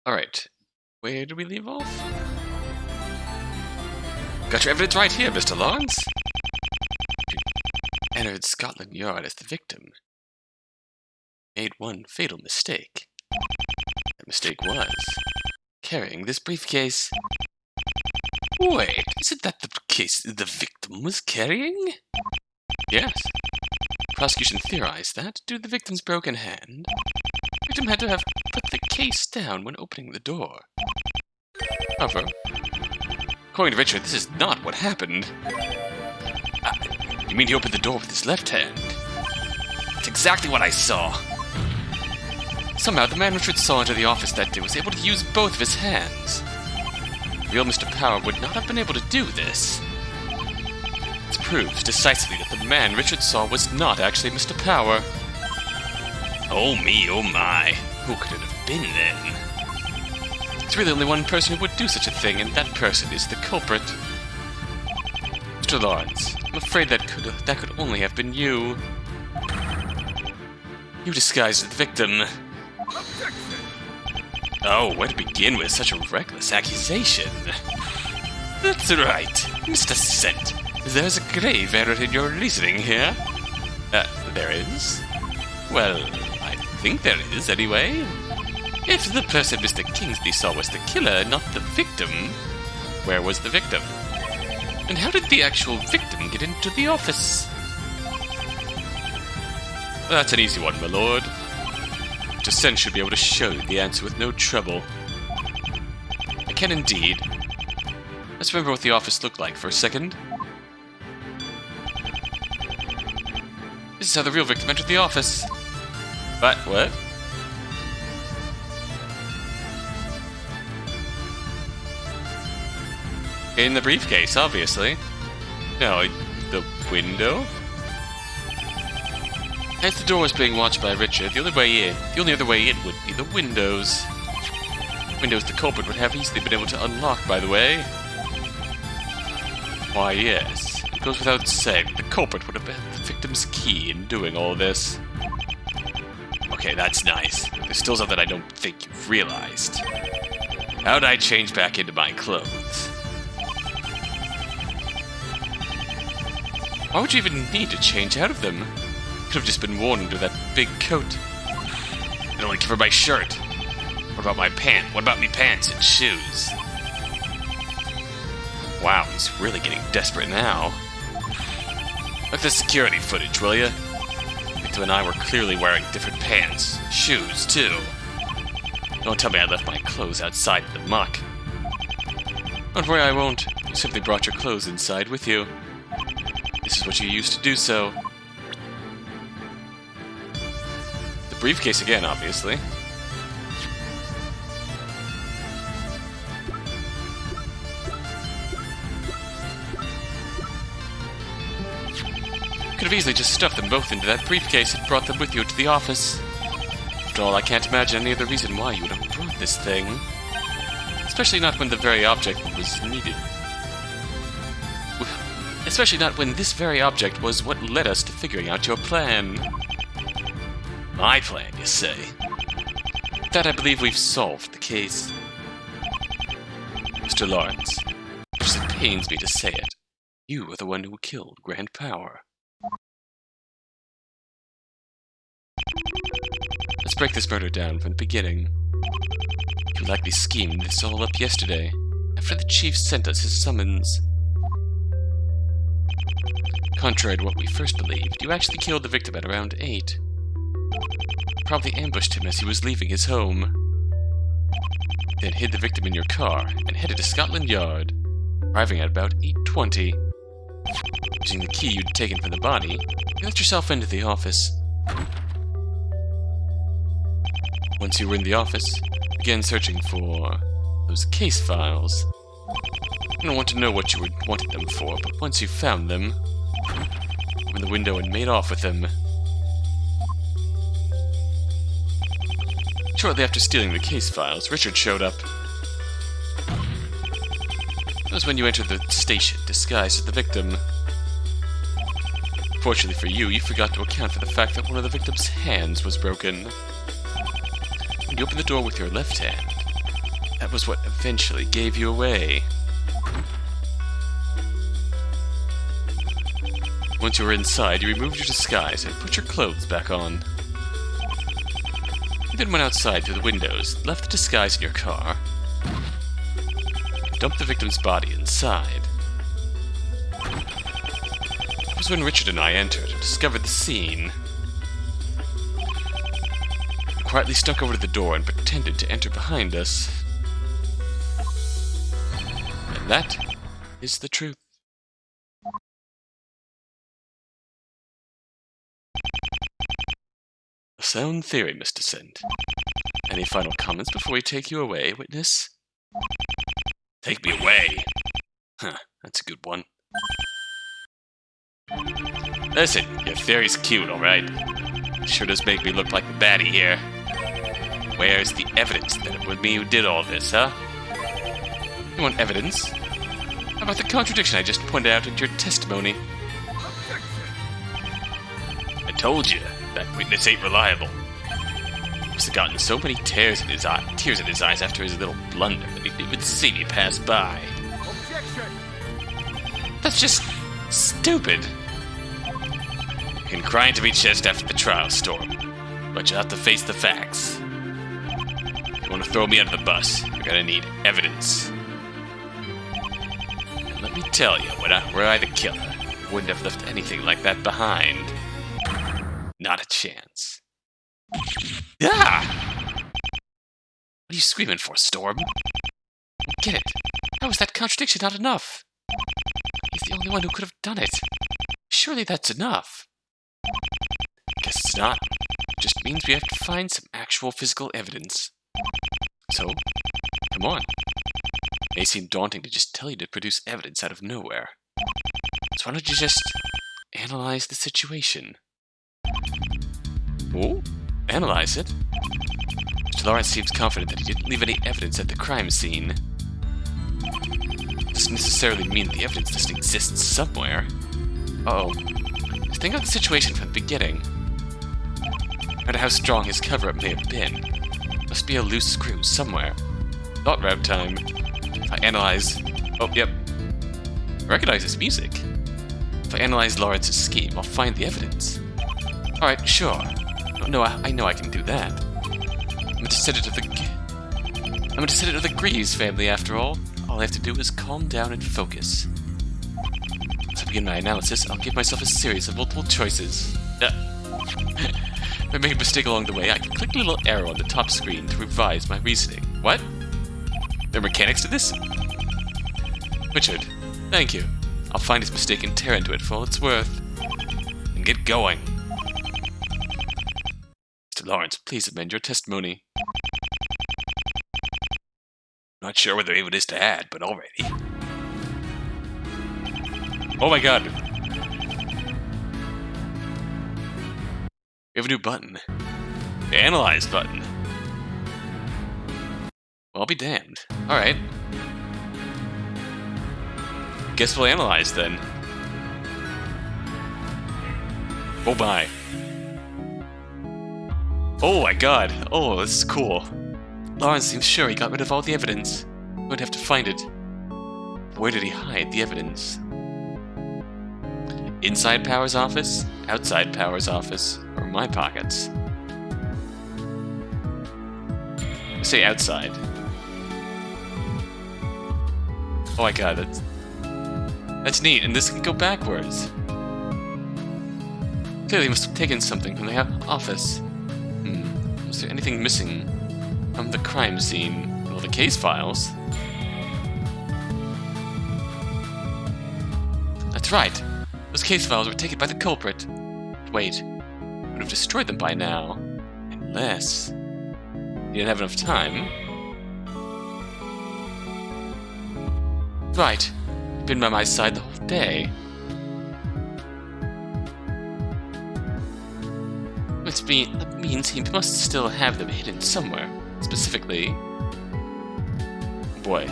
Alright, where did we leave off? Got your evidence right here, Mr. Lawrence. You entered Scotland Yard as the victim. Made one fatal mistake. That mistake was carrying this briefcase. Wait, isn't that the case the victim was carrying? Yes. Prosecution theorized that, due to the victim's broken hand, the victim had to have put the case down when opening the door. However, according to Richard, this is not what happened. You mean he opened the door with his left hand? That's exactly what I saw. Somehow, the man Richard saw into the office that day was able to use both of his hands. The real Mr. Power would not have been able to do this. This proves decisively that the man Richard saw was not actually Mr. Power. Oh me, oh my. Who could it have been then? There's really only one person who would do such a thing, and that person is the culprit. Mr. Lawrence, I'm afraid that could only have been you. You disguised as the victim. Oh, where to begin with such a reckless accusation? That's right, Mr. Sente. There's a grave error in your reasoning here. There is? Well, I think there is, anyway. If the person Mr. Kingsley saw was the killer, not the victim, where was the victim? And how did the actual victim get into the office? That's an easy one, my lord. Mr. Sente should be able to show you the answer with no trouble. I can indeed. Let's remember what the office looked like for a second. This is how the real victim entered the office. What? In the briefcase, obviously. No, the window? As the door was being watched by Richard, the only other way in would be the windows. Windows the culprit would have easily been able to unlock, by the way. Why, yes. It goes without saying, the culprit would have had the victim's key in doing all this. Okay, that's nice. There's still something I don't think you've realized. How'd I change back into my clothes? Why would you even need to change out of them? Could have just been worn under that big coat. I don't want to cover my shirt. What about my pants? What about me pants and shoes? Wow, he's really getting desperate now. Look at the security footage, will ya? Victor and I were clearly wearing different pants. Shoes, too. Don't tell me I left my clothes outside in the muck. Don't worry, I won't. You simply brought your clothes inside with you. This is what you used to do so. The briefcase again, obviously. Could have easily just stuffed them both into that briefcase and brought them with you to the office. After all, I can't imagine any other reason why you would have brought this thing. Especially not when the very object was needed. Especially not when this very object was what led us to figuring out your plan. My plan, you say? With that, I believe we've solved the case. Mr. Lawrence, just it pains me to say it, you are the one who killed Grand Power. Let's break this murder down from the beginning. You likely schemed this all up yesterday, after the chief sent us his summons. Contrary to what we first believed, you actually killed the victim at around 8. Probably ambushed him as he was leaving his home. Then hid the victim in your car and headed to Scotland Yard, arriving at about 8:20. Using the key you'd taken from the body, you let yourself into the office. Once you were in the office, you began searching for those case files. I don't want to know what you wanted them for, but once you found them, opened the window and made off with them. Shortly after stealing the case files, Richard showed up. That was when you entered the station, disguised as the victim. Fortunately for you, you forgot to account for the fact that one of the victim's hands was broken. You opened the door with your left hand, That was what eventually gave you away. Once you were inside, you removed your disguise and put your clothes back on. You then went outside through the windows, left the disguise in your car, dumped the victim's body inside. It was when Richard and I entered and discovered the scene. You quietly snuck over to the door and pretended to enter behind us. And that is the truth. A sound theory, Mr. Sente. Any final comments before we take you away, witness? Take me away? Huh, that's a good one. Listen, your theory's cute, alright? Sure does make me look like the baddie here. Where's the evidence that it was me who did all this, huh? You want evidence? How about the contradiction I just pointed out in your testimony? I told you, that witness ain't reliable. Must have gotten so many tears in his eyes after his little blunder that he didn't even see me pass by. That's just stupid. You can cry into me chest after the trial, Storm, but you'll have to face the facts. If you want to throw me under the bus, you're gonna need evidence. And let me tell you, were I the killer, I wouldn't have left anything like that behind. Not a chance. Ah! What are you screaming for, Storm? Get it. How is that contradiction not enough? He's the only one who could have done it. Surely that's enough. Guess it's not. It just means we have to find some actual physical evidence. So, come on. It may seem daunting to just tell you to produce evidence out of nowhere. So why don't you just analyze the situation? Oh? Analyze it? Mr. Lawrence seems confident that he didn't leave any evidence at the crime scene. Doesn't necessarily mean the evidence doesn't exist somewhere. Uh-oh. Just think of the situation from the beginning. No matter how strong his cover-up may have been, must be a loose screw somewhere. Thought route time. If I analyze... Oh, yep. I recognize this music. If I analyze Lawrence's scheme, I'll find the evidence. Alright, sure. Oh, no, I know I can do that. I'm a descendant of the Greaves family, after all. All I have to do is calm down and focus. As I begin my analysis, I'll give myself a series of multiple choices. If I make a mistake along the way, I can click the little arrow on the top screen to revise my reasoning. What? There are mechanics to this? Richard, thank you. I'll find his mistake and tear into it for all it's worth. And get going. Mr. Lawrence, please amend your testimony. Not sure whether it is to add, but already. Oh my god. We have a new button. The Analyze button. Well, I'll be damned. Alright. Guess we'll analyze then. Oh my. Oh my god. Oh, this is cool. Lawrence seems sure he got rid of all the evidence. We'd have to find it. Where did he hide the evidence? Inside Power's office? Outside Power's office? Or my pockets? I say outside. Oh my god, that's neat, and this can go backwards. Clearly he must have taken something from the office. Was there anything missing from the crime scene? Well, the case files. That's right. Those case files were taken by the culprit. But wait, I would have destroyed them by now. Unless he didn't have enough time. Right. Been by my side the whole day. That means he must still have them hidden somewhere. Specifically... boy.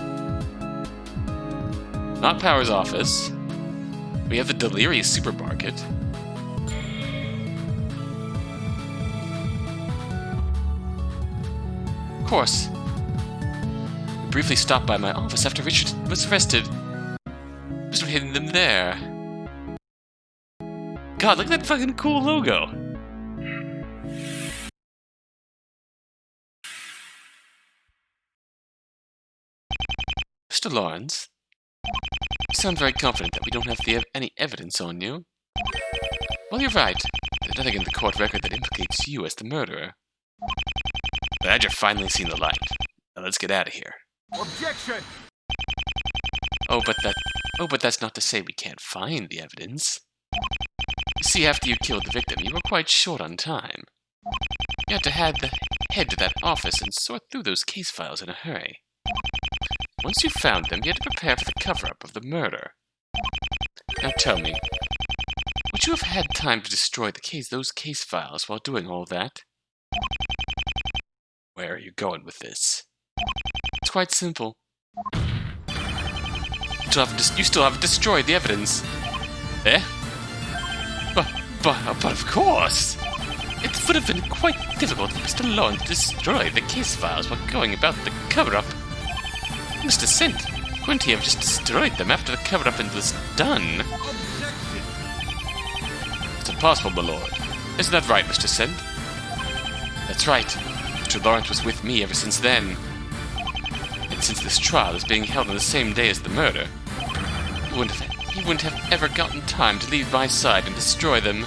Not Power's office. We have the Delirious Supermarket. Of course. briefly stopped by my office after Richard was arrested. Just hitting them there. God, look at that fucking cool logo. Mr. Lawrence, you sound very confident that we don't have any evidence on you. Well, you're right. There's nothing in the court record that implicates you as the murderer. Glad you've finally seen the light. Now let's get out of here. Objection! Oh, but that's not to say we can't find the evidence. You see, after you killed the victim, you were quite short on time. You had to head to that office and sort through those case files in a hurry. Once you found them, you had to prepare for the cover-up of the murder. Now tell me, would you have had time to destroy those case files while doing all that? Where are you going with this? It's quite simple. You still haven't destroyed the evidence. Eh? But of course! It would have been quite difficult for Mr. Lawrence to destroy the case files while going about the cover-up. Mr. Sente, couldn't he have just destroyed them after the cover-up was done? It's impossible, my lord. Isn't that right, Mr. Sente? That's right. Mr. Lawrence was with me ever since then. And since this trial is being held on the same day as the murder, he wouldn't have ever gotten time to leave my side and destroy them.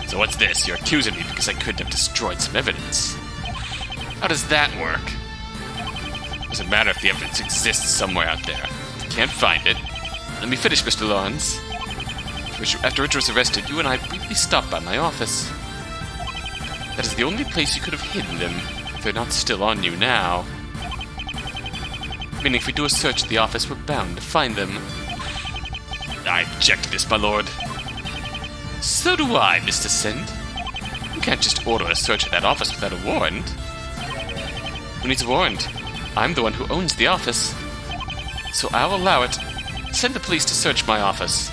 So what's this? You're accusing me because I couldn't have destroyed some evidence. How does that work? Doesn't matter if the evidence exists somewhere out there. If you can't find it, let me finish, Mr. Lawrence. After Richard was arrested, you and I briefly stopped by my office. That is the only place you could have hidden them, if they're not still on you now. Meaning if we do a search at the office, we're bound to find them. I object to this, my lord. So do I, Mr. Sente. You can't just order a search at that office without a warrant. Who needs a warrant? I'm the one who owns the office. So I'll allow it. Send the police to search my office.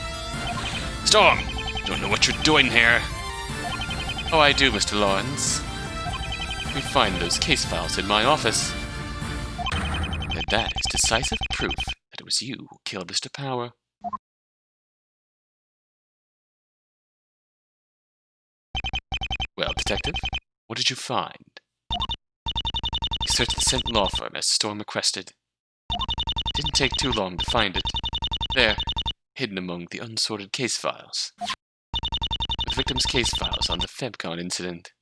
Storm! Don't know what you're doing here. Oh, I do, Mr. Lawrence. We find those case files in my office. And that is decisive proof that it was you who killed Mr. Power. Well, Detective, what did you find? We searched the Sente law firm as Storm requested. It didn't take too long to find it. There, hidden among the unsorted case files. The victim's case files on the FEBCON incident.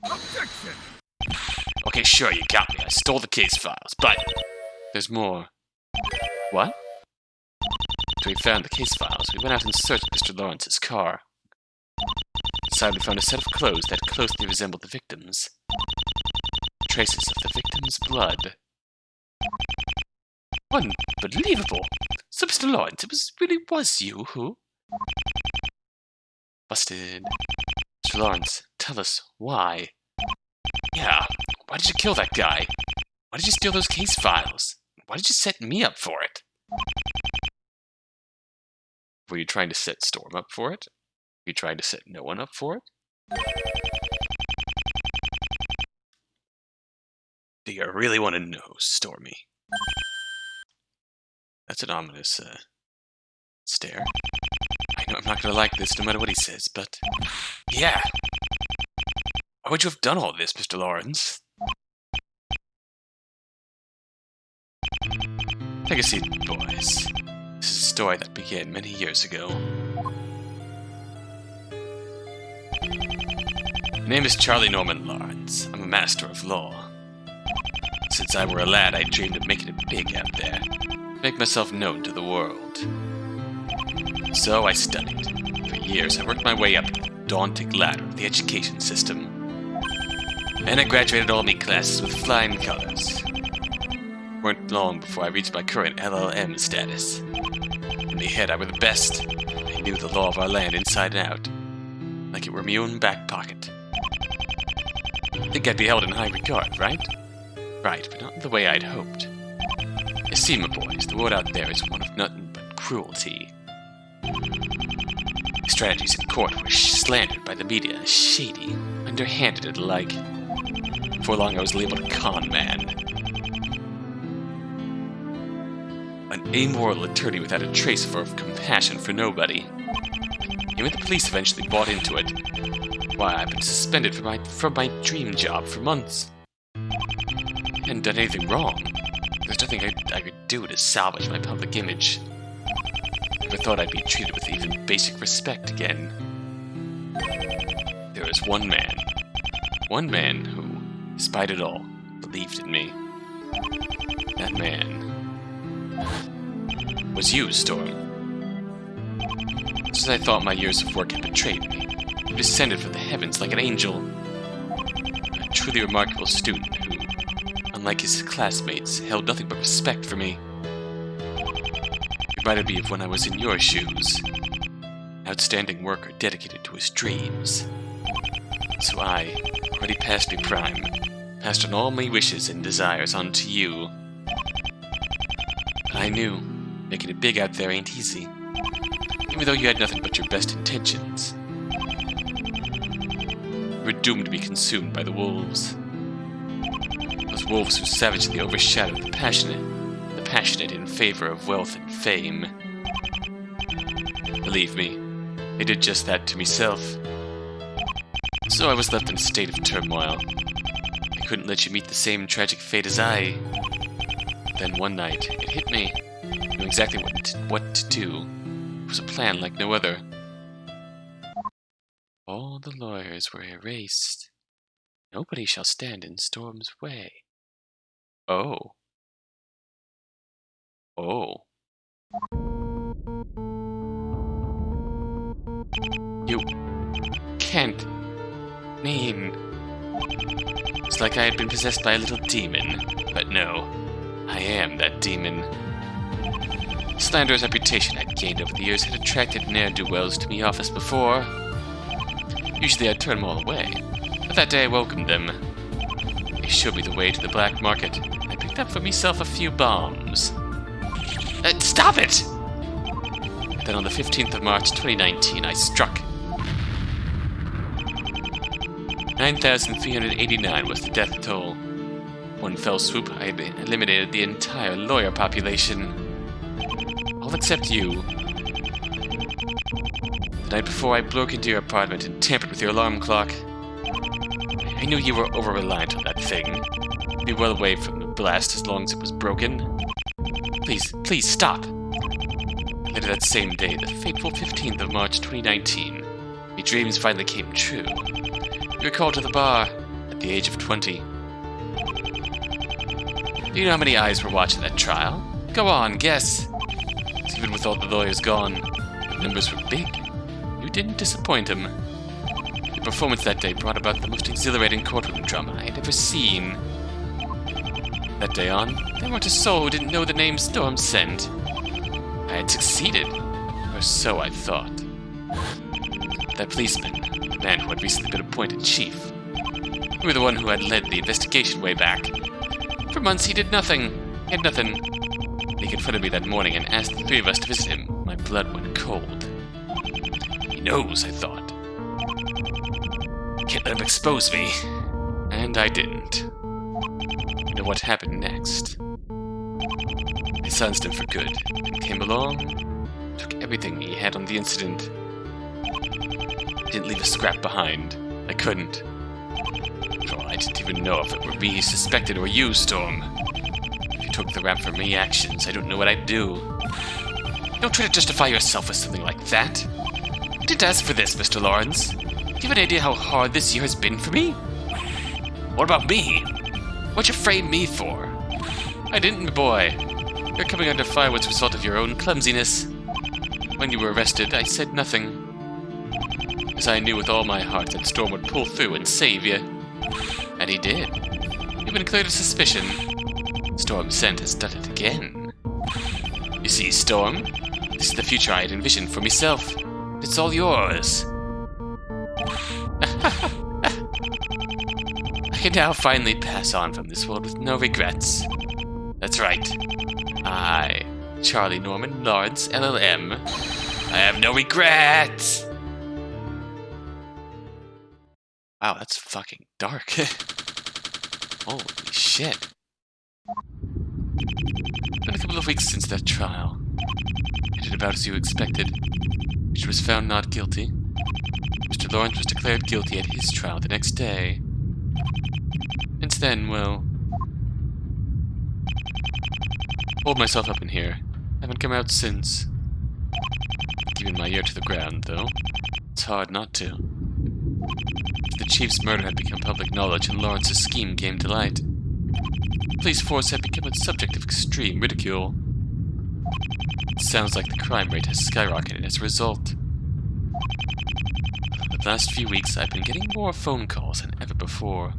Objection! Okay, sure, you got me. I stole the case files, but there's more. What? After we found the case files, we went out and searched Mr. Lawrence's car. Inside, we found a set of clothes that closely resembled the victim's. Traces of the victim's blood. Unbelievable! So, Mr. Lawrence, it really was you who... Busted. Mr. Lawrence, tell us why. Yeah, why did you kill that guy? Why did you steal those case files? Why did you set me up for it? Were you trying to set Storm up for it? Were you trying to set no one up for it? Do you really want to know, Stormy? That's an ominous, stare. I know I'm not gonna like this no matter what he says, but... Yeah! Why would you have done all this, Mr. Lawrence? Take a seat, boys. This is a story that began many years ago. My name is Charlie Norman Lawrence. I'm a master of law. Since I were a lad, I dreamed of making it big out there. Make myself known to the world. So I studied. For years, I worked my way up the daunting ladder of the education system. And I graduated all my classes with flying colors. It weren't long before I reached my current LLM status. In my head, I were the best. I knew the law of our land inside and out. Like it were my own back pocket. I think I'd be held in high regard, right? Right, but not in the way I'd hoped. You see, my boys, the world out there is one of nothing but cruelty. Strategies in court were slandered by the media as shady, underhanded and alike. Before long I was labeled a con man. An amoral attorney without a trace of compassion for nobody. Even the police eventually bought into it. Why, I've been suspended from my dream job for months. I hadn't done anything wrong. There's nothing I could do to salvage my public image. Never thought I'd be treated with even basic respect again. There was one man who, despite it all, believed in me. That man was you, Storm. Just as I thought my years of work had betrayed me, you descended from the heavens like an angel. A truly remarkable student who, unlike his classmates, held nothing but respect for me. Reminded me of when I was in your shoes. An outstanding worker dedicated to his dreams. So I, already past me prime, passed on all my wishes and desires onto you. But I knew, making it big out there ain't easy. Even though you had nothing but your best intentions. You were doomed to be consumed by the wolves. Those wolves who savagely overshadowed the passionate in favor of wealth and fame. Believe me, they did just that to myself. So I was left in a state of turmoil. I couldn't let you meet the same tragic fate as I. Then one night, it hit me. I knew exactly what to do. It was a plan like no other. All the lawyers were erased. Nobody shall stand in Storm's way. Oh. Oh. You can't mean... It's like I had been possessed by a little demon. But no, I am that demon. The slanderous reputation I'd gained over the years had attracted ne'er-do-wells to my office before. Usually I'd turn them all away, but that day I welcomed them. They showed me the way to the black market. I picked up for myself a few bombs. Stop it! Then on the 15th of March 2019, I struck. 9,389 was the death toll. One fell swoop, I had eliminated the entire lawyer population. All except you. The night before, I broke into your apartment and tampered with your alarm clock. I knew you were over-reliant on that thing. You'd be well away from the blast as long as it was broken. Please stop! Later that same day, the fateful 15th of March 2019, my dreams finally came true. You were called to the bar at the age of 20. Do you know how many eyes were watching that trial? Go on, guess! Even with all the lawyers gone, the numbers were big. You didn't disappoint them. Your performance that day brought about the most exhilarating courtroom drama I had ever seen. That day on, there weren't a soul who didn't know the name Storm Sente. I had succeeded, or so I thought. That policeman, the man who had recently been appointed chief, you were the one who had led the investigation way back. For months he did nothing. He had nothing. He confronted me that morning and asked the three of us to visit him. My blood went cold. He knows, I thought. Can't let him expose me. And I didn't. You know what happened next? I silenced him for good, and came along, took everything he had on the incident. I didn't leave a scrap behind. I couldn't. Oh, I didn't even know if it were me he suspected or you, Storm. If you took the rap for my actions, I don't know what I'd do. Don't try to justify yourself with something like that. I didn't ask for this, Mr. Lawrence. Do you have an idea how hard this year has been for me? What about me? What'd you frame me for? I didn't, boy. You're coming under fire was a result of your own clumsiness. When you were arrested, I said nothing. As I knew with all my heart that Storm would pull through and save you. And he did. You've been cleared of suspicion. Storm Sente has done it again. You see, Storm, this is the future I had envisioned for myself. It's all yours. I can now finally pass on from this world with no regrets. That's right. I, Charlie Norman Lawrence, LLM, I have no regrets! Wow, that's fucking dark. Holy shit. Been a couple of weeks since that trial. Ended about as you expected. Richard was found not guilty. Mr. Lawrence was declared guilty at his trial the next day. Since then, well... Hold myself up in here. Haven't come out since. Keeping my ear to the ground, though. It's hard not to. If the chief's murder had become public knowledge and Lawrence's scheme came to light, the police force had become a subject of extreme ridicule. It sounds like the crime rate has skyrocketed as a result. The last few weeks, I've been getting more phone calls than ever before,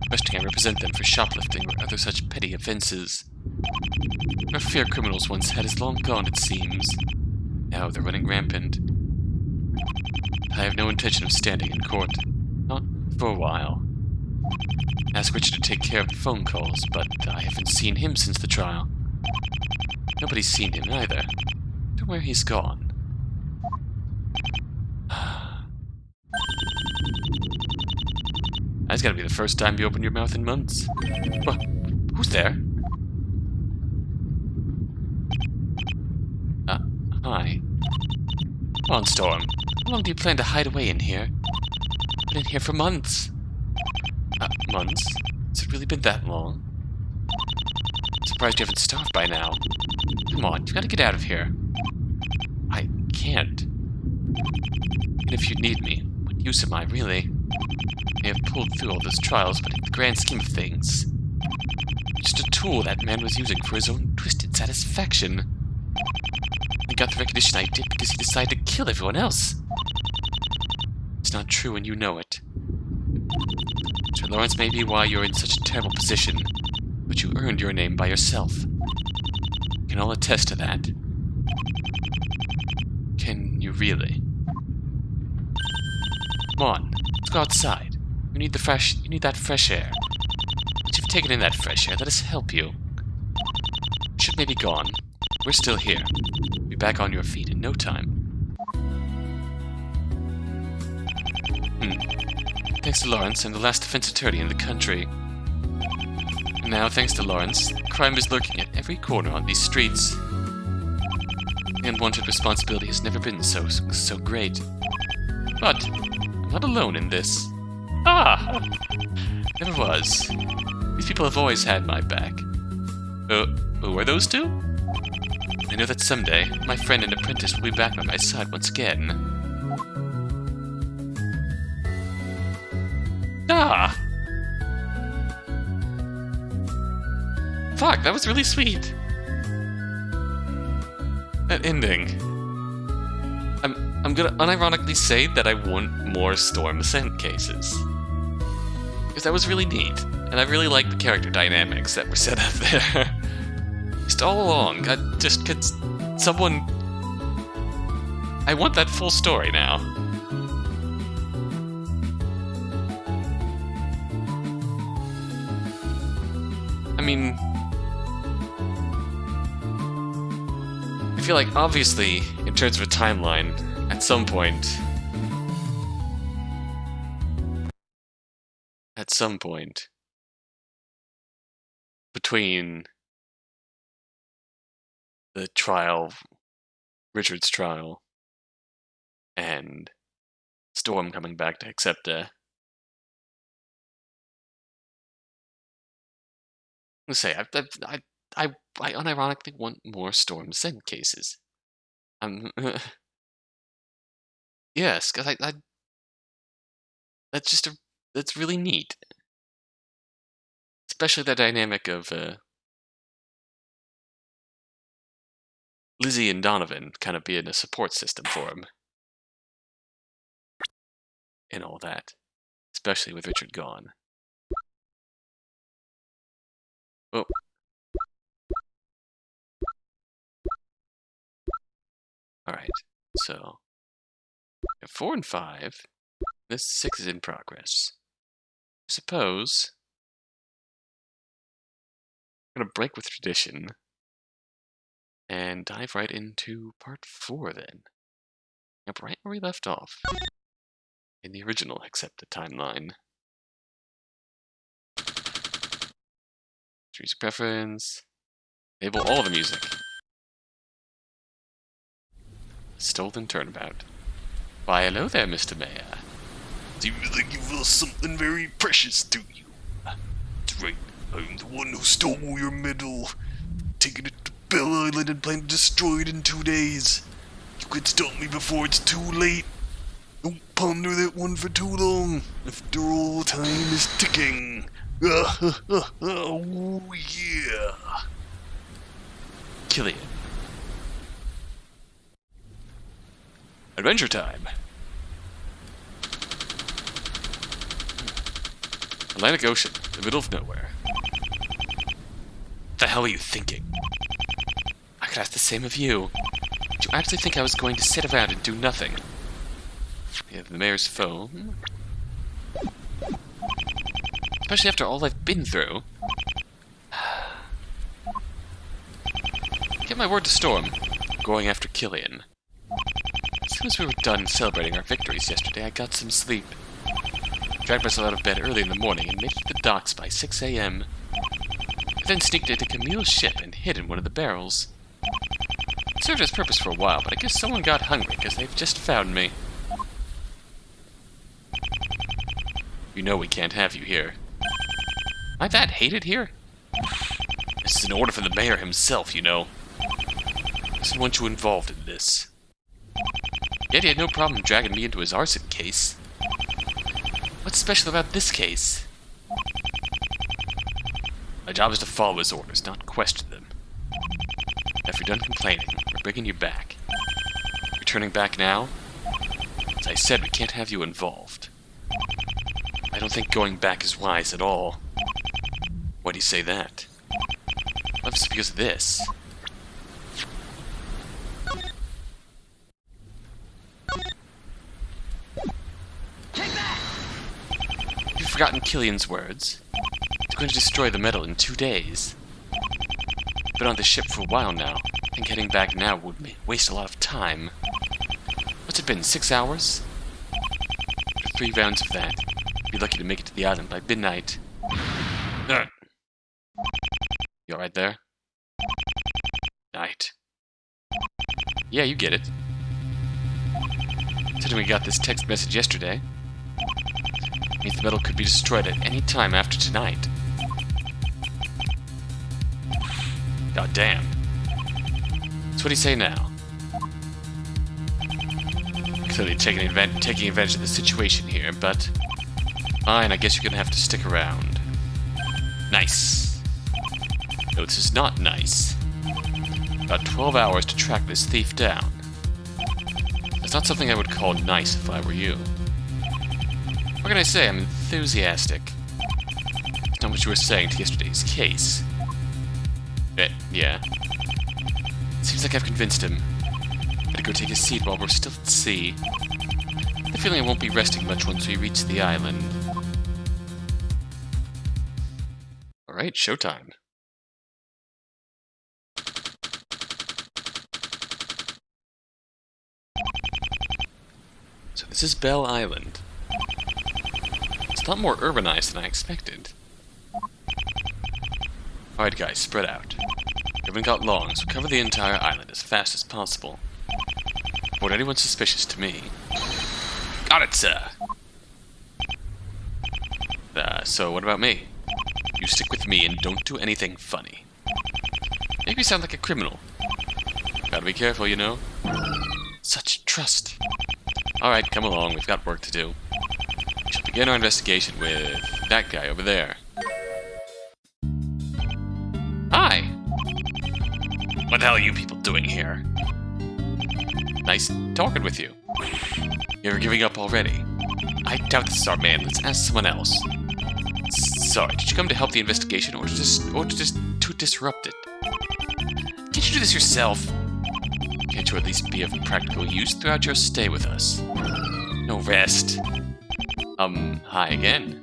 requesting I represent them for shoplifting or other such petty offenses. Our fear criminals once had is long gone, it seems. Now they're running rampant. I have no intention of standing in court. Not for a while. Ask Richard to take care of the phone calls, but I haven't seen him since the trial. Nobody's seen him either. I wonder where he's gone. That's gotta be the first time you opened your mouth in months. What? Who's there? Hi. Come on, Storm. How long do you plan to hide away in here? I've been in here for months. Months? Has it really been that long? I'm surprised you haven't starved by now. Come on, you've got to get out of here. I can't. And if you need me, what use am I, really? I have pulled through all those trials, but in the grand scheme of things, I'm just a tool that man was using for his own twisted satisfaction. I got the recognition I did because he decided to kill everyone else. It's not true and you know it. Sir Lawrence may be why you're in such a terrible position, but you earned your name by yourself. We can all attest to that. Can you really? Come on, let's go outside. You need that fresh air. Once you've taken in that fresh air, let us help you. You should maybe gone. We're still here. Be back on your feet in no time. Thanks to Lawrence, I'm the last defense attorney in the country. And now, thanks to Lawrence, crime is lurking at every corner on these streets. The unwanted responsibility has never been so great. But I'm not alone in this. Never was. These people have always had my back. Who are those two? I know that someday, my friend and apprentice will be back by my side once again. Fuck, that was really sweet. That ending. I'm gonna unironically say that I want more Storm Sente cases. Because that was really neat, and I really like the character dynamics that were set up there. Just all along, could someone... I want that full story now. I mean... I feel like, obviously, in terms of a timeline, at some point... between the trial, Richard's trial, and Storm coming back to Hexepta. Let's say I unironically want more Storm Sente cases. Yes, because that's really neat, especially the dynamic of Lizzie and Donovan kind of being a support system for him. And all that. Especially with Richard gone. Oh. Alright, so... 4 and 5. This 6 is in progress. I suppose... I'm gonna break with tradition. And dive right into part 4 then. Yep, right where we left off. In the original Hexepta timeline. Music preference. Enable all the music. Stolen turnabout. Why, hello there, Mr. Mayor. Seems like you've lost something very precious to you. That's right, I'm the one who stole your medal. Taking it to Bell Island and plan to destroy it in 2 days. You could stop me before it's too late. Don't ponder that one for too long. After all, time is ticking. Oh, yeah. Killian. Adventure time. Atlantic Ocean, the middle of nowhere. The hell are you thinking? I could ask the same of you. Did you actually think I was going to sit around and do nothing? We have the mayor's phone. Especially after all I've been through. Get my word to Storm. I'm going after Killian. As soon as we were done celebrating our victories yesterday, I got some sleep. Dragged myself out of bed early in the morning and made it to the docks by 6 a.m. I then sneaked into Camille's ship and hid in one of the barrels. It served its purpose for a while, but I guess someone got hungry because they've just found me. You know we can't have you here. Am I that hated here? This is an order from the mayor himself, you know. He doesn't want you involved in this. Yet he had no problem dragging me into his arson case. What's special about this case? My job is to follow his orders, not question them. After you're done complaining, we're bringing you back. You're turning back now? As I said, we can't have you involved. I don't think going back is wise at all. Why do you say that? Well, it's because of this. You've forgotten Killian's words. He's going to destroy the medal in 2 days. Been on the ship for a while now. I think heading back now would waste a lot of time. What's it been, 6 hours? After 3 rounds of that, be lucky to make it to the island by midnight. You alright there? Night. Yeah, you get it. Considering we got this text message yesterday, means the medal could be destroyed at any time after tonight. God damn. So what do you say now? Clearly taking advantage of the situation here, but fine, I guess you're gonna have to stick around. Nice. No, this is not nice. About 12 hours to track this thief down. That's not something I would call nice if I were you. What can I say? I'm enthusiastic. It's not what you were saying to yesterday's case. Yeah. Seems like I've convinced him. Better go take a seat while we're still at sea. I have the feeling I won't be resting much once we reach the island. Alright, showtime. So this is Bell Island. It's a lot more urbanized than I expected. Alright guys, spread out. We haven't got long, so cover the entire island as fast as possible. Avoid anyone suspicious to me. Got it, sir! So what about me? You stick with me and don't do anything funny. Make me sound like a criminal. Gotta be careful, you know? Such trust. Alright, come along, we've got work to do. We shall begin our investigation with that guy over there. Hi! What the hell are you people doing here? Nice talking with you. You're giving up already. I doubt this is our man, let's ask someone else. Sorry, did you come to help the investigation or to disrupt it? Can't you do this yourself? Can't you at least be of practical use throughout your stay with us? No rest. Hi again.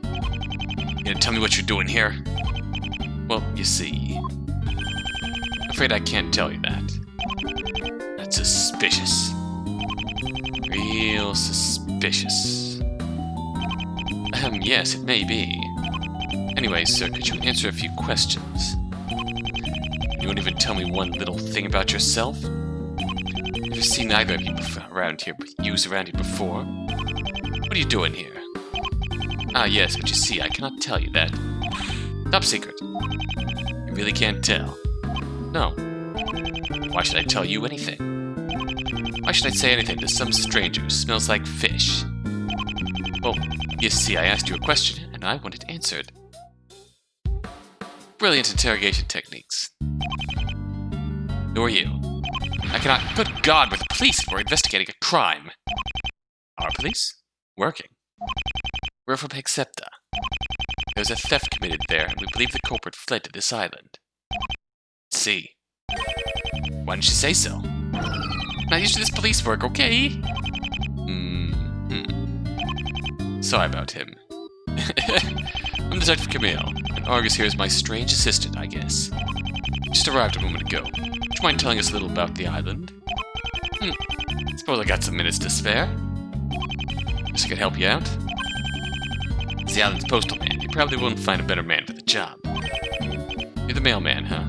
You gonna tell me what you're doing here? Well, you see... I'm afraid I can't tell you that. That's suspicious. Real suspicious. Yes, it may be. Anyway, sir, could you answer a few questions? You won't even tell me one little thing about yourself? Never seen either of you around here before. What are you doing here? Ah, yes, but you see, I cannot tell you that. Top secret. You really can't tell. No. Why should I tell you anything? Why should I say anything to some stranger who smells like fish? Well, you see, I asked you a question, and I want it answered. Brilliant interrogation techniques. Who are you? I cannot... Good God, we're the police, and we're investigating a crime. Our police? Working. We're from Hexepta. There was a theft committed there, and we believe the culprit fled to this island. See. Why didn't you say so? Not used to this police work, okay? Sorry about him. I'm Detective Camille, and Argus here is my strange assistant, I guess. Just arrived a moment ago. Would you mind telling us a little about the island? Suppose I got some minutes to spare. Guess I could help you out. As the island's postal man, you probably won't find a better man for the job. You're the mailman, huh?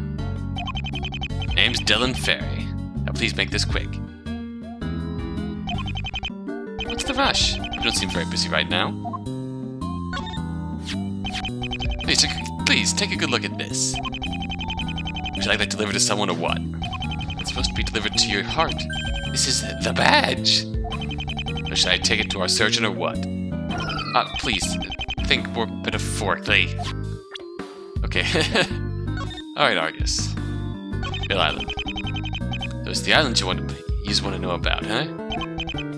Name's Dylan Ferry. Now please make this quick. What's the rush? You don't seem very busy right now. Please, take a good look at this. Would you like that delivered to someone or what? It's supposed to be delivered to your heart. This is the badge! Or should I take it to our surgeon or what? Please, think more metaphorically. Okay. Alright, Argus. Bill Island. So it's the island you just want to know about, huh?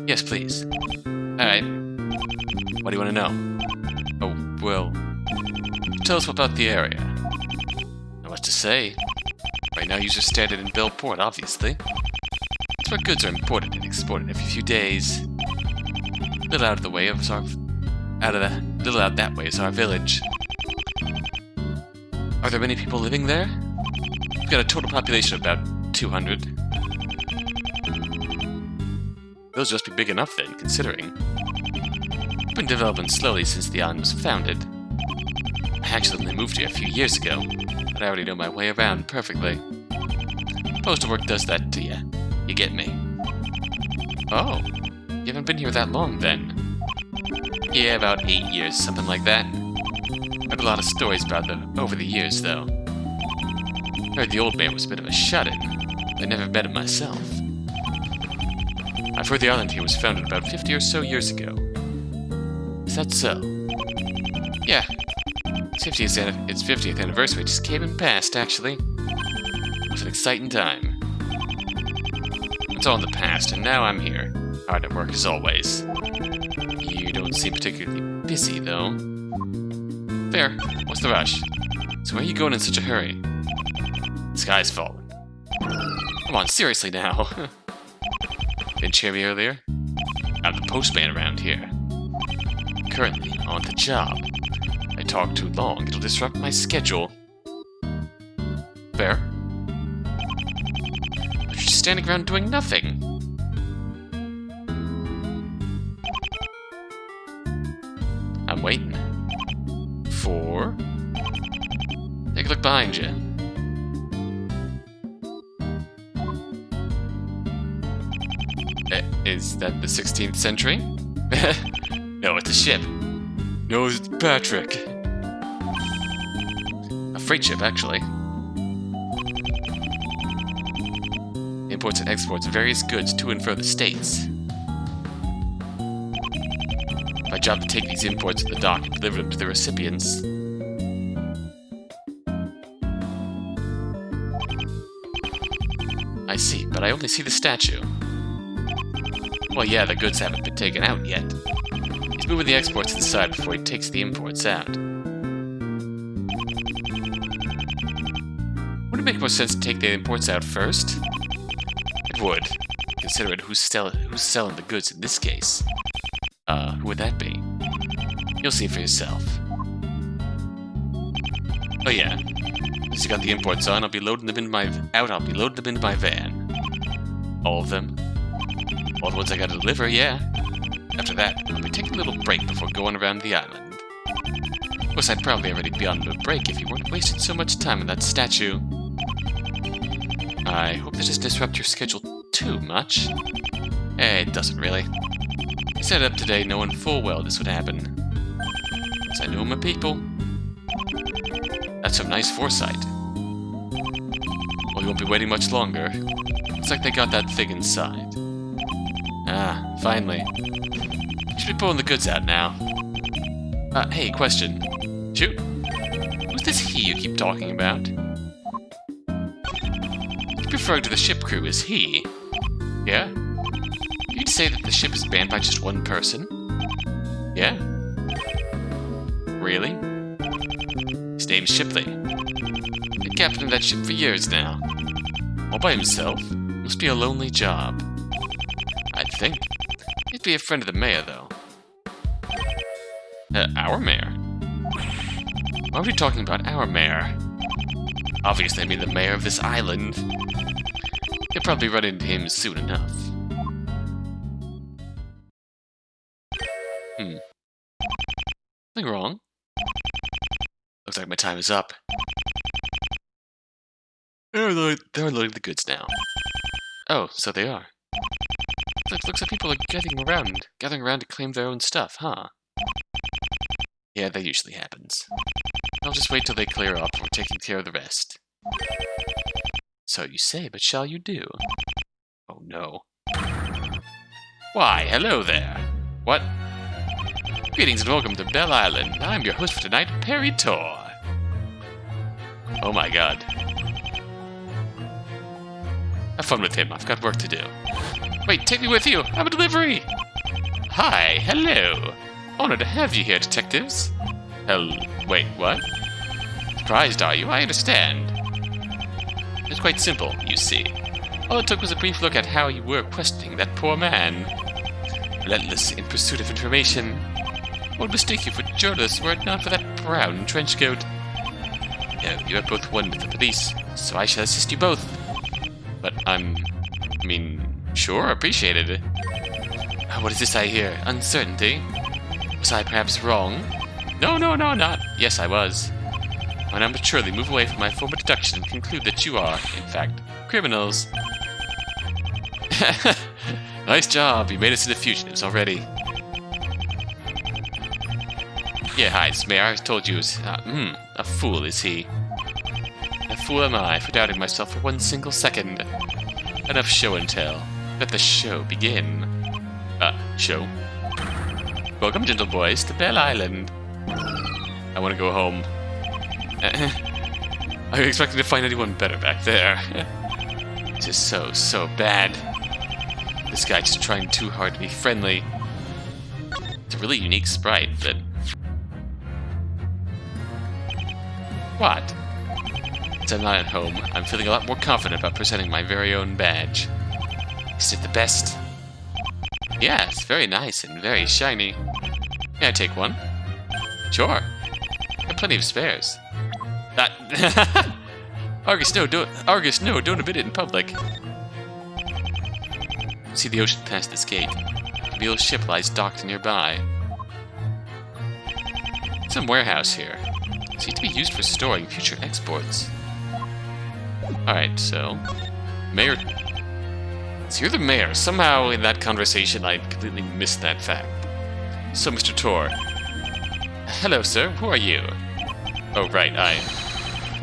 Yes, please. Alright. What do you want to know? Oh, well... Tell us about the area. Not much to say. Right now, users standing in Bellport, obviously. It's where goods are imported and exported every few days. A little out of the way of our... little out that way is our village. Are there many people living there? We've got a total population of about 200. Those must be big enough then, considering. We've been developing slowly since the island was founded. I accidentally moved here a few years ago, but I already know my way around perfectly. Postal work does that to you. You get me. Oh, you haven't been here that long then. Yeah, about 8 years, something like that. Heard a lot of stories about them over the years, though. Heard the old man was a bit of a shut-in. I never met him myself. I've heard the island here was founded about 50 or so years ago. Is that so? Yeah. Its 50th anniversary just came and passed, actually. It was an exciting time. It's all in the past, and now I'm here. Hard at work as always. You don't seem particularly busy, though. Fair. What's the rush? So where are you going in such a hurry? The sky's falling. Come on, seriously now. Didn't you hear me earlier? I'm the postman around here. Currently on the job. I talk too long, it'll disrupt my schedule. Fair. But you're just standing around doing nothing. I'm waiting. For... Take a look behind you. Is that the 16th century? No, it's a ship. No, it's Patrick. A freight ship, actually. Imports and exports various goods to and from the States. My job to take these imports to the dock and deliver them to the recipients. I see, but I only see the statue. Well, yeah, the goods haven't been taken out yet. He's moving the exports to the side before he takes the imports out. Would it make more sense to take the imports out first? It would, considering who's selling the goods in this case. Who would that be? You'll see for yourself. Oh yeah, once you got the imports on, I'll be loading them into my van. All of them. All the ones I gotta deliver, yeah. After that, I'll be taking a little break before going around the island. Of course, I'd probably already be on the break if you weren't wasting so much time on that statue. I hope that doesn't disrupt your schedule too much. It doesn't really. I set it up today knowing full well this would happen. As I know my people. That's some nice foresight. Well, you won't be waiting much longer. Looks like they got that thing inside. Ah, finally. Should be pulling the goods out now. Hey, question. Shoot. Who's this he you keep talking about? Keep referring to the ship crew as he. Yeah? You'd say that the ship is manned by just one person? Yeah? Really? His name's Shipley. Been captain of that ship for years now. All by himself? Must be a lonely job. I'd think. He'd be a friend of the mayor, though. Our mayor? Why are we talking about our mayor? Obviously, I mean the mayor of this island. You'll probably run into him soon enough. Nothing wrong. Looks like my time is up. They're unloading the goods now. Oh, so they are. Looks like people are gathering around to claim their own stuff, huh? Yeah, that usually happens. I'll just wait till they clear up before taking care of the rest. So you say, but shall you do? Oh no. Why, hello there. What? Greetings and welcome to Belle Island. I'm your host for tonight, Perry Tor. Oh my god. Have fun with him, I've got work to do. Wait, take me with you! I have a delivery! Hi, hello! Honored to have you here, detectives. Wait, what? Surprised, are you? I understand. It's quite simple, you see. All it took was a brief look at how you were questioning that poor man. Relentless in pursuit of information. One would mistake you for journalists were it not for that brown trench coat. No, you have both won with the police, so I shall assist you both. But sure, appreciated. What is this I hear? Uncertainty? Was I perhaps wrong? No, not. Yes, I was. I now maturely move away from my form of deduction and conclude that you are, in fact, criminals. Nice job, you made us into fugitives already. Yeah, hi, it's Mayor. I told you it was, a fool is he. A fool am I for doubting myself for one single second. Enough show and tell. Let the show begin. Show? Welcome, gentle boys, to Belle Island. I want to go home. Are you expecting to find anyone better back there? It's just so bad. This guy just trying too hard to be friendly. It's a really unique sprite, but... What? Since I'm not at home, I'm feeling a lot more confident about presenting my very own badge. Is it the best? Yeah, it's very nice and very shiny. May I take one? Sure. I have plenty of spares. Argus, no, don't admit it in public. See the ocean past this gate. The real ship lies docked nearby. Some warehouse here. Seems to be used for storing future exports. Alright, so... Mayor... So you're the mayor. Somehow in that conversation I completely missed that fact. So, Mr. Tor. Hello, sir. Who are you? Oh, right,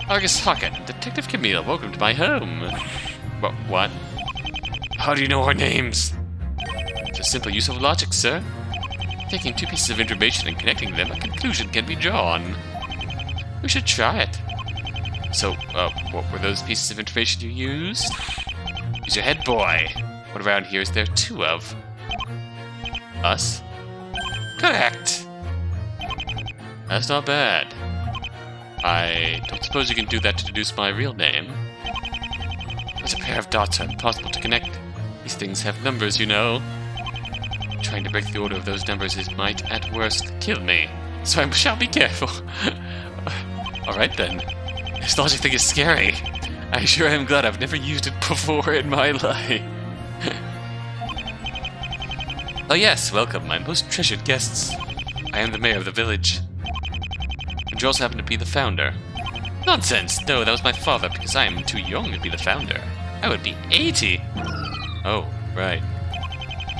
Argus Hakan, Detective Camille. Welcome to my home. What? How do you know our names? It's a simple use of logic, sir. Taking two pieces of information and connecting them, a conclusion can be drawn. We should try it. So, what were those pieces of information you used? Use your head, boy. What around here is there two of? Us? Correct. That's not bad. I don't suppose you can do that to deduce my real name. As a pair of dots are impossible to connect. These things have numbers, you know. Trying to break the order of those numbers might, at worst, kill me. So I shall be careful. Alright then. This logic thing is scary. I sure am glad I've never used it before in my life. Oh yes, welcome, my most treasured guests. I am the mayor of the village. And you also happen to be the founder. Nonsense! No, that was my father, because I am too young to be the founder. I would be 80! Oh, right.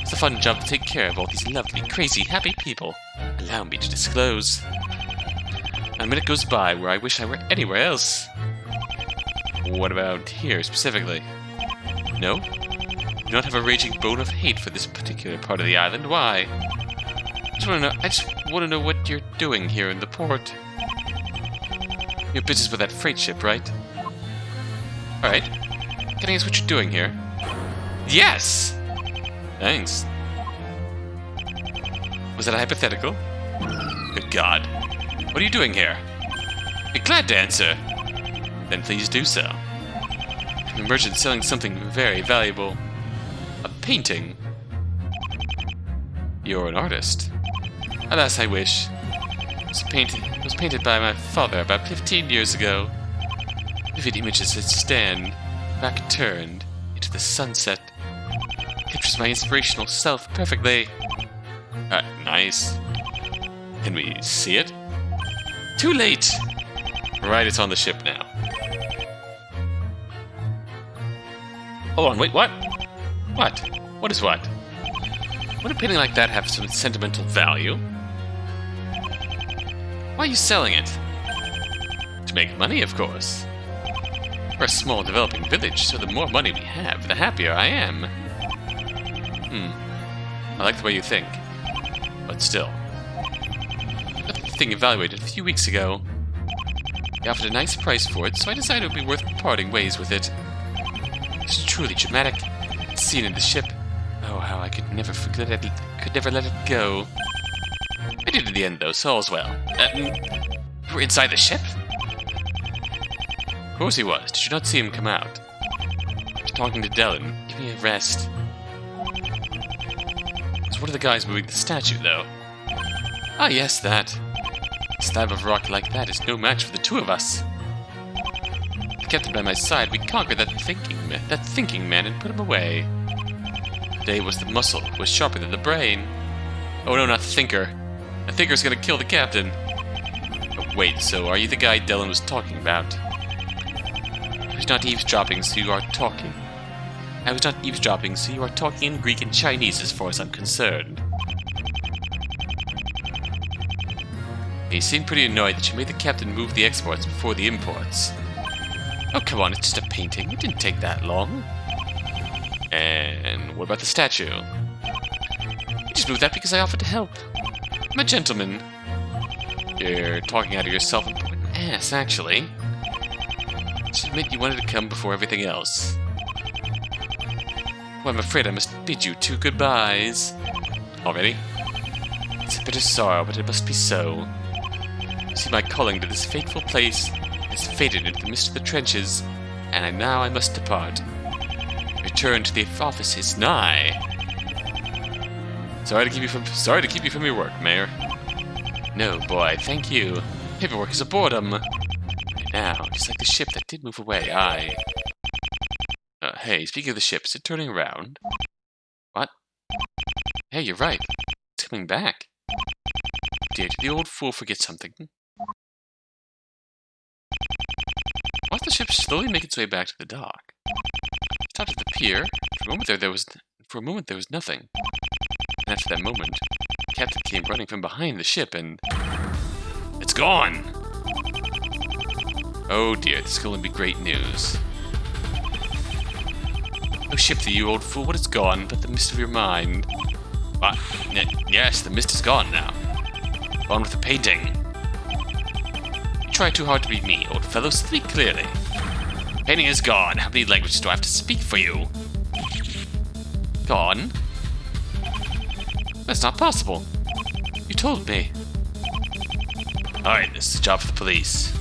It's a fun job to take care of all these lovely, crazy, happy people. Allow me to disclose. A minute goes by where I wish I were anywhere else. What about here, specifically? No? You don't have a raging bone of hate for this particular part of the island? Why? I just want to know what you're doing here in the port. Your business with that freight ship, right? Alright. Can I guess what you're doing here? Yes! Thanks. Was that a hypothetical? Good God. What are you doing here? Be glad to answer. Then please do so. I'm a merchant selling something very valuable. A painting. You're an artist. Alas, I wish. It was painted by my father about 15 years ago. Vivid images that stand, back turned, into the sunset. Captures my inspirational self perfectly. Nice. Can we see it? Too late! Right, it's on the ship now. Hold on, wait, what? What? What is what? Would a painting like that have some sentimental value? Why are you selling it? To make money, of course. We're a small developing village, so the more money we have, the happier I am. I like the way you think. But still. I got the thing evaluated a few weeks ago. They offered a nice price for it, so I decided it would be worth parting ways with it. It's truly dramatic. That scene in the ship. Oh, how I could never forget it. Could never let it go. I did in the end, though, so all's well. You were inside the ship? Of course he was. Did you not see him come out? He was talking to Dylan. Give me a rest. So what are the guys moving the statue, though? Ah, yes, that. A slab of rock like that is no match for the two of us. I kept him by my side. We conquered that thinking man and put him away. Today was the muscle, was sharper than the brain. Oh no, not the thinker. The thinker's gonna kill the captain. Oh, wait, so are you the guy Dylan was talking about? I was not eavesdropping, so you are talking. I was not eavesdropping, so you are talking in Greek and Chinese as far as I'm concerned. You seem pretty annoyed that you made the captain move the exports before the imports. Oh, come on, it's just a painting. It didn't take that long. And what about the statue? You just moved that because I offered to help. I'm a gentleman. You're talking out of your self-important ass, actually. Just admit you wanted to come before everything else. Well, I'm afraid I must bid you two goodbyes. Already? It's a bitter sorrow, but it must be so. See, my calling to this fateful place has faded into the mist of the trenches, and now I must depart. Return to the office is nigh. Sorry to keep you from your work, Mayor. No, boy, thank you. Paperwork is a boredom. And now, just like the ship that did move away, hey, speaking of the ship, is it turning around? What? Hey, you're right. It's coming back. Dear, did the old fool forget something? Watch the ship slowly make its way back to the dock. It stopped at the pier. For a moment there was nothing. And after that moment, the captain came running from behind the ship and... It's gone! Oh dear, this is going to be great news. Oh, Shifty, you old fool, what is gone but the mist of your mind? What? Yes, the mist is gone now. Gone with the painting. You try too hard to be me, old fellow. Speak clearly. Painting is gone. How many languages do I have to speak for you? Gone? That's not possible. You told me. Alright, this is a job for the police.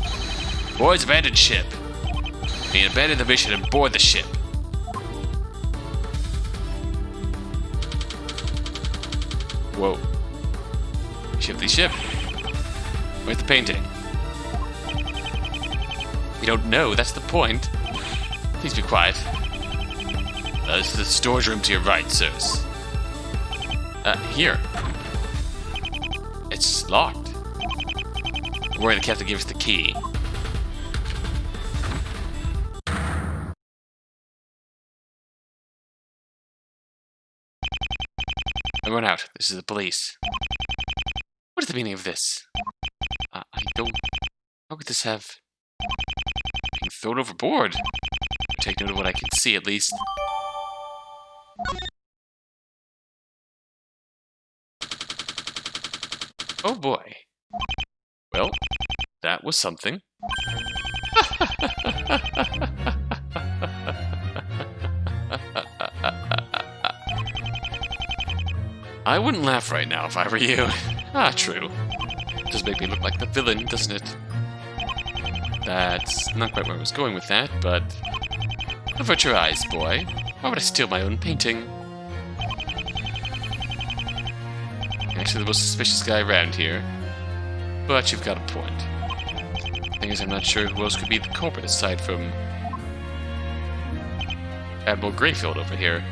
Boys, abandon ship. We abandon the mission and board the ship. Whoa. Shifty ship. Where's the painting? We don't know, that's the point. Please be quiet. This is the storage room to your right, sirs. Here. It's locked. Don't worry, the captain gave us the key. run out. This is the police. What is the meaning of this? I don't... How could this have... been thrown overboard? Take note of what I can see, at least. Oh boy. Well, that was something. I wouldn't laugh right now if I were you. True. Does make me look like the villain, doesn't it? That's not quite where I was going with that, but... Avert your eyes, boy. Why would I steal my own painting? Actually, the most suspicious guy around here. But you've got a point. Thing is, I'm not sure who else could be the culprit aside from... Admiral Greyfield over here.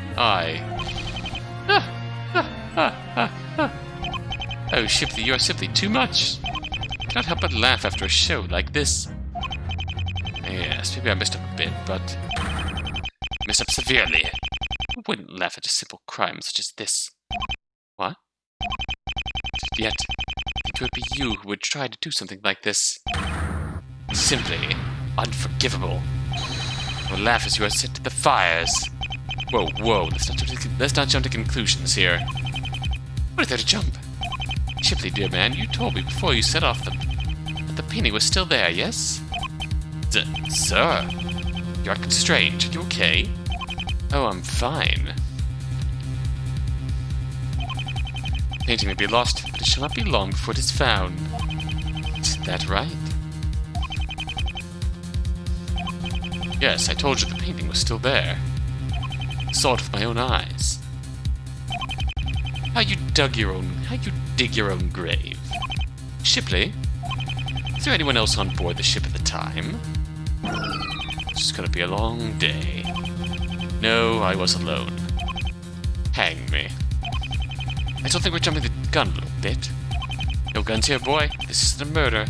Oh, Shipley, you are simply too much. I cannot help but laugh after a show like this. Yes, maybe I messed up a bit, but... messed up severely. I wouldn't laugh at a simple crime such as this. What? Yet, I think it would be you who would try to do something like this. Simply unforgivable. Your laugh as you are set to the fires. Whoa, let's not jump to conclusions here. What is there to jump? Shipley, dear man, you told me before you set off that the painting was still there, yes? Sir, you are constrained. Are you okay? Oh, I'm fine. The painting may be lost, but it shall not be long before it is found. Is that right? Yes, I told you the painting was still there. I saw it with my own eyes. How you dig your own grave. Shipley, is there anyone else on board the ship at the time? It's just gonna be a long day. No, I was alone. Hang me. I still think we're jumping the gun a little bit. No guns here, boy. This isn't a murder.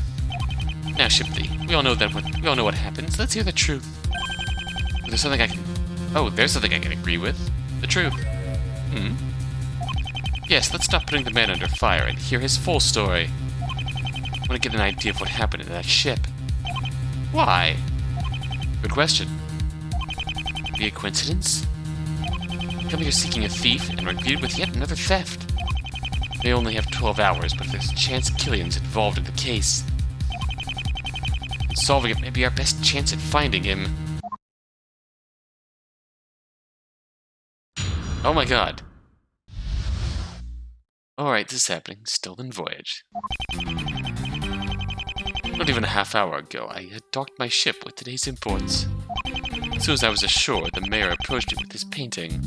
Now, Shipley, we all know what happens. Let's hear the truth. There's something I can... Oh, there's something I can agree with. The truth. Yes, let's stop putting the man under fire and hear his full story. I want to get an idea of what happened in that ship. Why? Good question. Be a coincidence? Come here seeking a thief and we're greeted with yet another theft. They only have 12 hours, but there's a chance Killian's involved in the case. And solving it may be our best chance at finding him. Oh my god. Alright, this is happening. Stolen voyage. Not even a half hour ago, I had docked my ship with today's imports. As soon as I was ashore, the mayor approached me with his painting.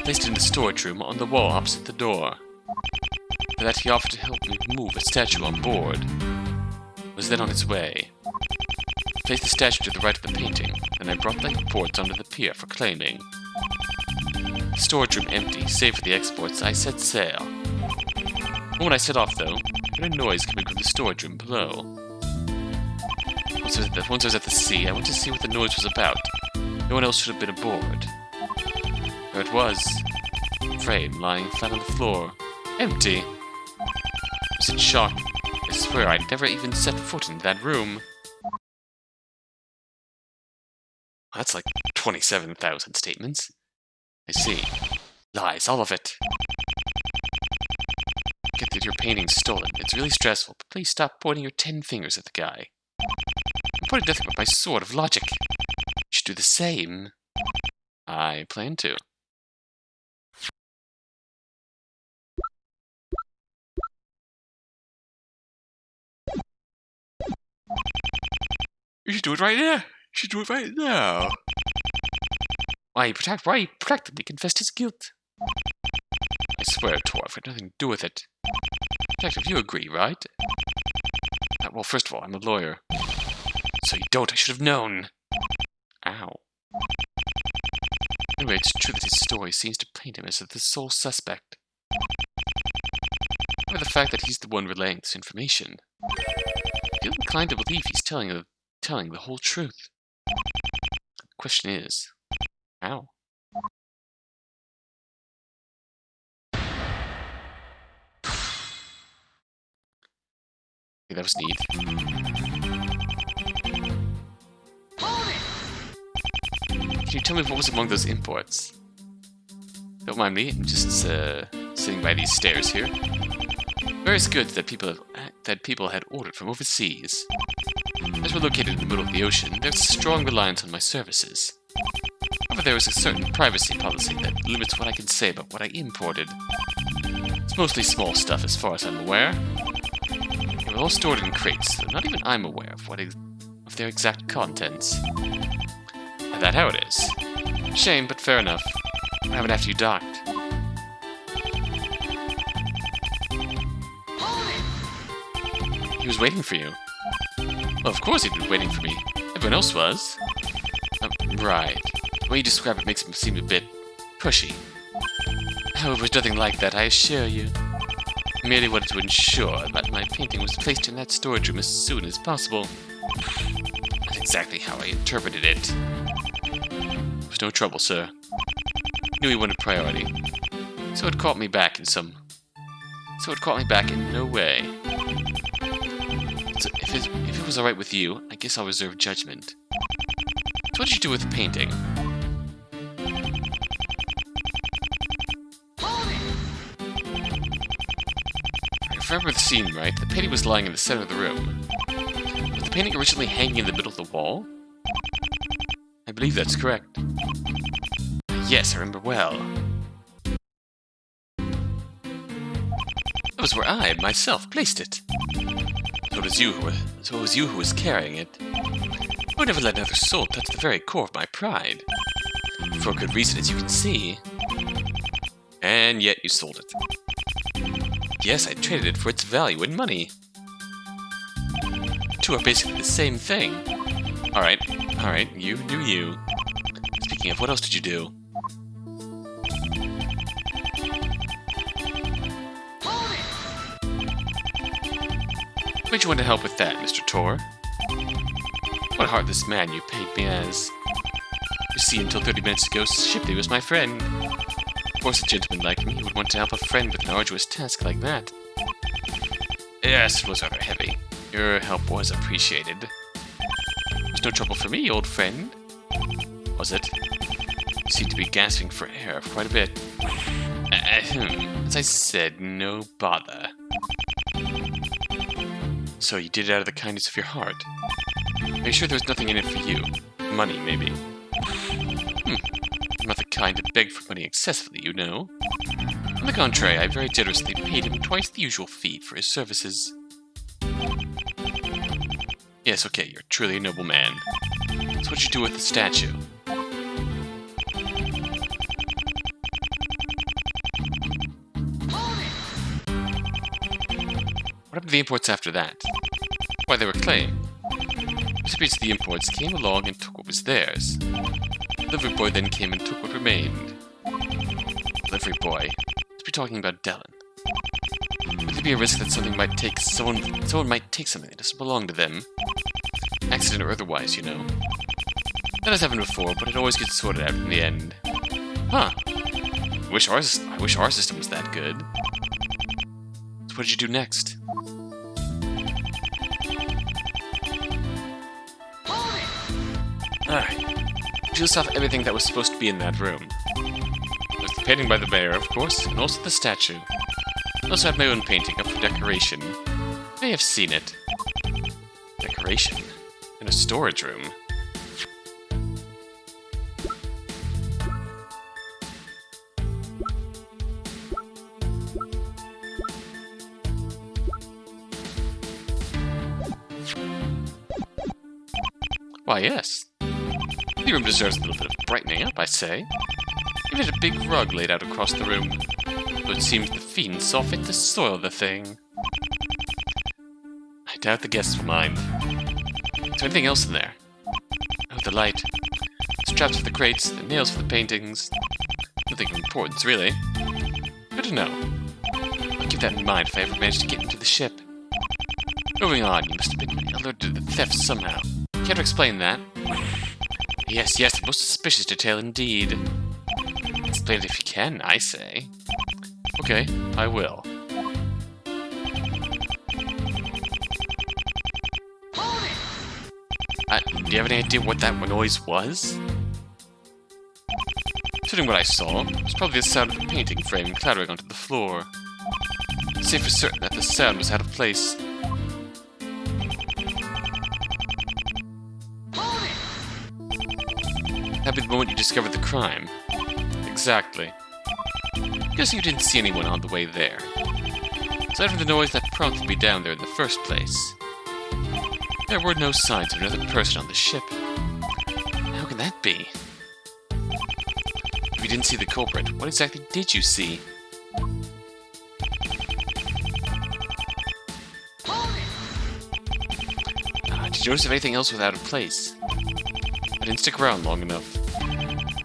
Placed it in the storage room on the wall opposite the door. For that, he offered to help me move a statue on board. It was then on its way. I placed the statue to the right of the painting, and I brought the imports onto the pier for claiming. The storage room empty, save for the exports, I set sail. When I set off, though, I heard a noise coming from the storage room below. Once I was at the sea, I went to see what the noise was about. No one else should have been aboard. There it was. A frame lying flat on the floor. Empty. I was in shock. I swear I'd never even set foot in that room. That's like 27,000 statements. I see. Lies, all of it. Get that your painting's stolen. It's really stressful, but please stop pointing your 10 fingers at the guy. I'm pointing nothing but my sword of logic. You should do the same. I plan to. You should do it right now. You should do it right now. Why he practically confessed his guilt. I swear, Tor, I've got nothing to do with it. Detective, you agree, right? Well, first of all, I'm a lawyer. So you don't, I should have known. Ow. Anyway, it's true that his story seems to paint him as the sole suspect. However, the fact that he's the one relaying this information, I feel inclined to believe he's telling the whole truth. The question is, how? Okay, that was neat. Can you tell me what was among those imports? Don't mind me, I'm just sitting by these stairs here. Various goods that people had ordered from overseas. As we're located in the middle of the ocean, there's a strong reliance on my services. However, there is a certain privacy policy that limits what I can say about what I imported. It's mostly small stuff as far as I'm aware. They were all stored in crates, so not even I'm aware of their exact contents. And that's how it is. Shame, but fair enough. What happened after you docked? He was waiting for you. Well, of course he'd been waiting for me. Everyone else was. Right. The way you describe it makes him seem a bit pushy. Oh, it was nothing like that, I assure you. I merely wanted to ensure that my painting was placed in that storage room as soon as possible. That's exactly how I interpreted it. There was no trouble, sir. Knew he wanted priority. So it caught me back in no way. So if it was alright with you, I guess I'll reserve judgment. So what did you do with the painting? If I remember the scene right, the painting was lying in the center of the room. Was the painting originally hanging in the middle of the wall? I believe that's correct. Yes, I remember well. That was where I, myself, placed it. So it was you who was carrying it. I would never let another soul touch the very core of my pride. For a good reason, as you can see. And yet you sold it. Yes, I traded it for its value in money. The two are basically the same thing. Alright, you do you. Speaking of, what else did you do? Why'd you want to help with that, Mr. Tor? What a heartless man you paid me as. You see, until 30 minutes ago, Shipley was my friend. Of course, a gentleman like me would want to help a friend with an arduous task like that. Yes, it was rather heavy. Your help was appreciated. It was no trouble for me, old friend. Was it? You seemed to be gasping for air quite a bit. As I said, no bother. So you did it out of the kindness of your heart. Are you sure there was nothing in it for you? Money, maybe? I'm not the kind to beg for money excessively, you know. On the contrary, I very generously paid him twice the usual fee for his services. Yes, okay, you're truly a noble man. So what'd you do with the statue? What happened to the imports after that? Why, they were claimed. Recipients of the imports came along and took what was theirs. The delivery boy then came and took what remained. Delivery boy? Let's be talking about Dellen. Would there be a risk that someone might take something that doesn't belong to them? Accident or otherwise, you know. That has happened before, but it always gets sorted out in the end. Huh. I wish our system was that good. So what did you do next? Alright. You just off everything that was supposed to be in that room. There's the painting by the mayor, of course, and also the statue. I also had my own painting up for decoration. You may have seen it. Decoration? In a storage room. Why, yes. The room deserves a little bit of brightening up, I say. Give it a big rug laid out across the room. Though it seems the fiend saw fit to soil the thing. I doubt the guests will mind. Is there anything else in there? Oh, the light. Straps for the crates, the nails for the paintings. Nothing of importance, really. Good to know. I'll keep that in mind if I ever manage to get into the ship. Moving on, you must have been alerted to the theft somehow. Care to explain that? Yes, a most suspicious detail indeed. Explain it if you can, I say. Okay, I will. Do you have any idea what that noise was? Considering what I saw, it was probably the sound of a painting frame clattering onto the floor. Say for certain that the sound was out of place. That'd be the moment you discovered the crime. Exactly. Guess you didn't see anyone on the way there. Aside from the noise that prompted me down there in the first place. There were no signs of another person on the ship. How can that be? If you didn't see the culprit, what exactly did you see? Did you notice if anything else was out of place? I didn't stick around long enough.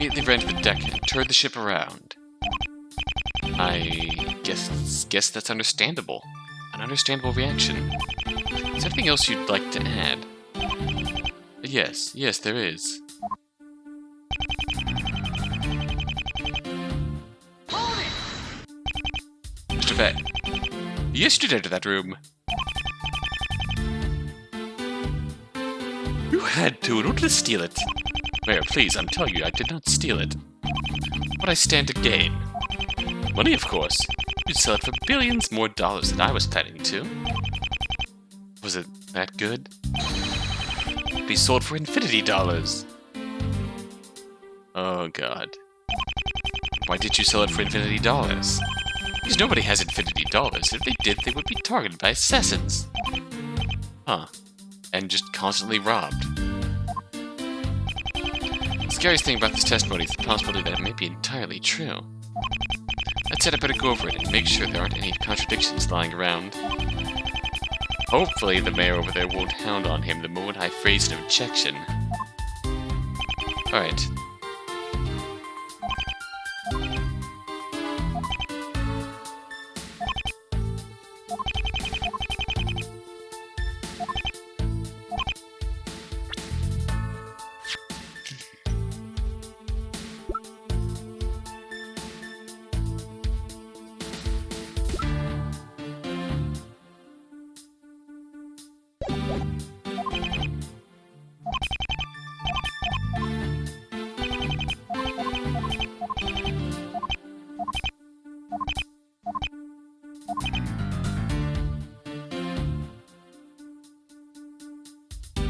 Immediately ran to the deck and turned the ship around. I guess that's understandable. An understandable reaction. Is there anything else you'd like to add? Yes, there is. Mr. Vet, yes, you did enter that room. You had to in order to steal it. Mayor, please, I'm telling you, I did not steal it. What I stand to gain? Money, of course. You'd sell it for billions more dollars than I was planning to. Was it that good? It'd be sold for infinity dollars. Oh god. Why did you sell it for infinity dollars? Because nobody has infinity dollars. If they did, they would be targeted by assassins. Huh. And just constantly robbed. The scariest thing about this testimony is the possibility that it may be entirely true. That said, I better go over it and make sure there aren't any contradictions lying around. Hopefully the mayor over there won't hound on him the moment I phrase an objection. Alright.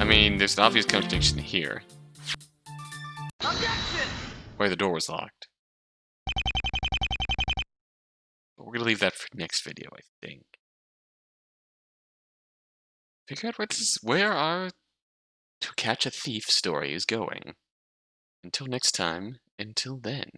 I mean, there's an obvious contradiction here. Objection! Where the door was locked. But we're gonna leave that for next video, I think. Figure out where our To Catch a Thief story is going. Until next time, until then.